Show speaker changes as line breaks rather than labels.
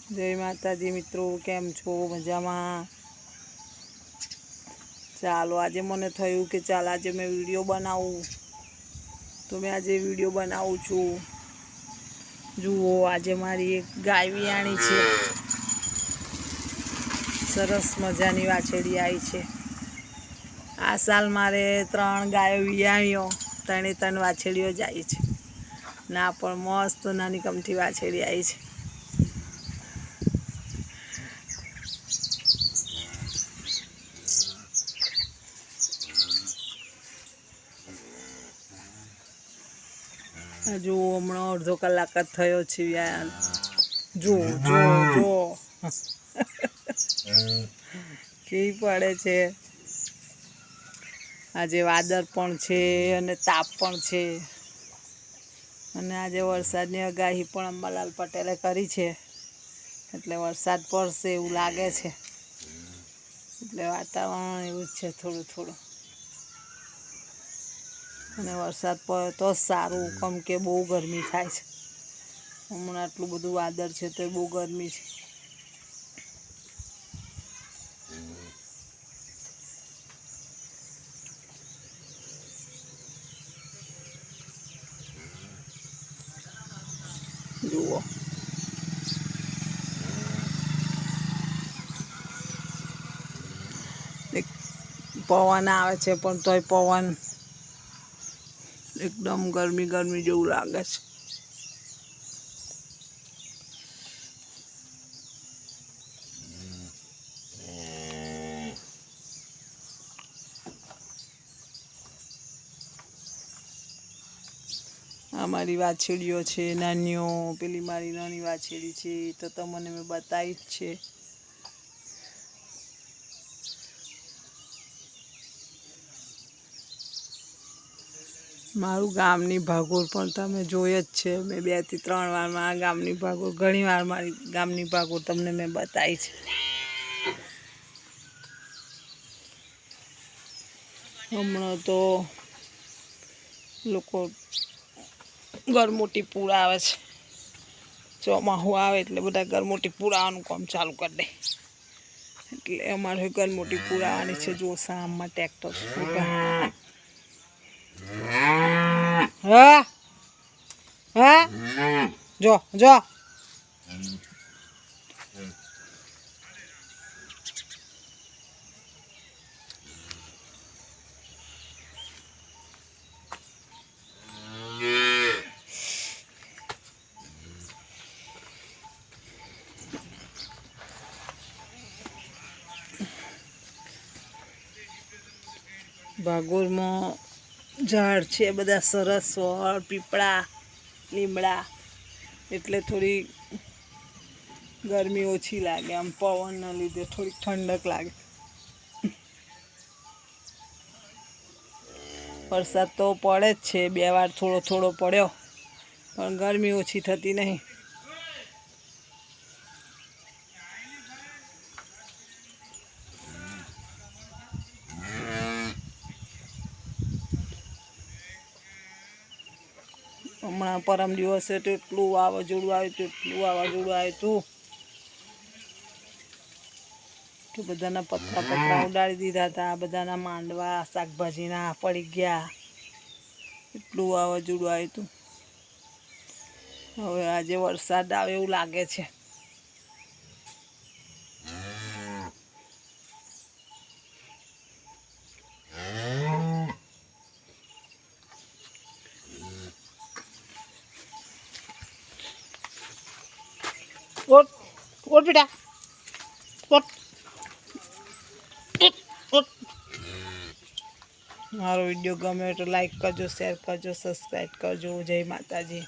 जय माताजी मित्रों, केम छो? मजामां? चालो आज मने थयुं के चाल आज मैं वीडियो बनावुं, तो मैं आज वीडियो बनावुं छुं। जुओ आज मारी एक गाय वियाणी छे, सरस मजानी वाछेड़ी आई छे। आ साल मारे 3 गायो वियाणीओ, 3 वाछेड़ीओ ज आई छे ना, पण मस्त नानी कमठी वाछेड़ी आई छे। जो हमणा अर्धो कलाक ज थयो छे यार। जो जो जो केवी पड़े छे। आजे वादळ पण छे अने ताप पण छे अने आजे वरसादनी आगाही पण अंबालाल पटेले करी छे, एटले वरसाद पड़शे एवुं लागे छे। एटले वातावरण एवुं ज छे थोडुं थोडुं। અને વરસાદ પડે તો સારું, કેમ કે બહુ ગરમી થાય છે હમણાં। આટલું બધું વાદળ છે તો બહુ ગરમી છે। જુઓ એક પવન આવે છે પણ તોય પવન एकदम गर्मी गर्मी जेवुं लागे छे। मारी वाछेड़ीओ छे नानीओ, पेली मारी नानी वाछेड़ी छे तो तमने मैं बताई ज छे। मारू गामनी भागोळ पण तमे जोई ज छे। मैं 2 થી 3 वार मारा गामनी भागोळ, घणी वार मारी गामनी भागोळ तमने मैं बताई छे। हमणा तो लोको गरमोटी पुरावे छे, ચોમાહું આવે એટલે બધા ગરમોટી પુરાવાનું કામ ચાલુ કરી દે। એટલે અમારે ગરમોટી પુરાવાની છે। જો સામમાં ટ્રેક્ટર ઊભા। હા હા જો જો भागोळ में झाड़ छे बधा सरस, वड़, पीपड़ा, लीमड़ा, एटले थोड़ी गर्मी ओछी लागे। आम पवनना लीधे थोड़ी ठंडक लागे। वरसाद तो पड़े ज छे, 2 वार थोड़ो थोड़ो पड्यो पण गर्मी ओछी थती नहीं। हमणां परम दिवसे तो एटलुं वावाझोडुं आव्युं कि बधाना पत्रा पत्रा उडाड़ी दीधा था। बधाना मांडवा शाकभाजीना पड़ी गया। एटलुं वावाझोडुं आव्युं हतुं। हवे आजे वरसाद आवे एवुं लागे छे। उठ उठ बेटा उठ उठ। मारो वीडियो गमे तो लाइक करजो, शेर करजो, सब्सक्राइब करजो। जय माताजी।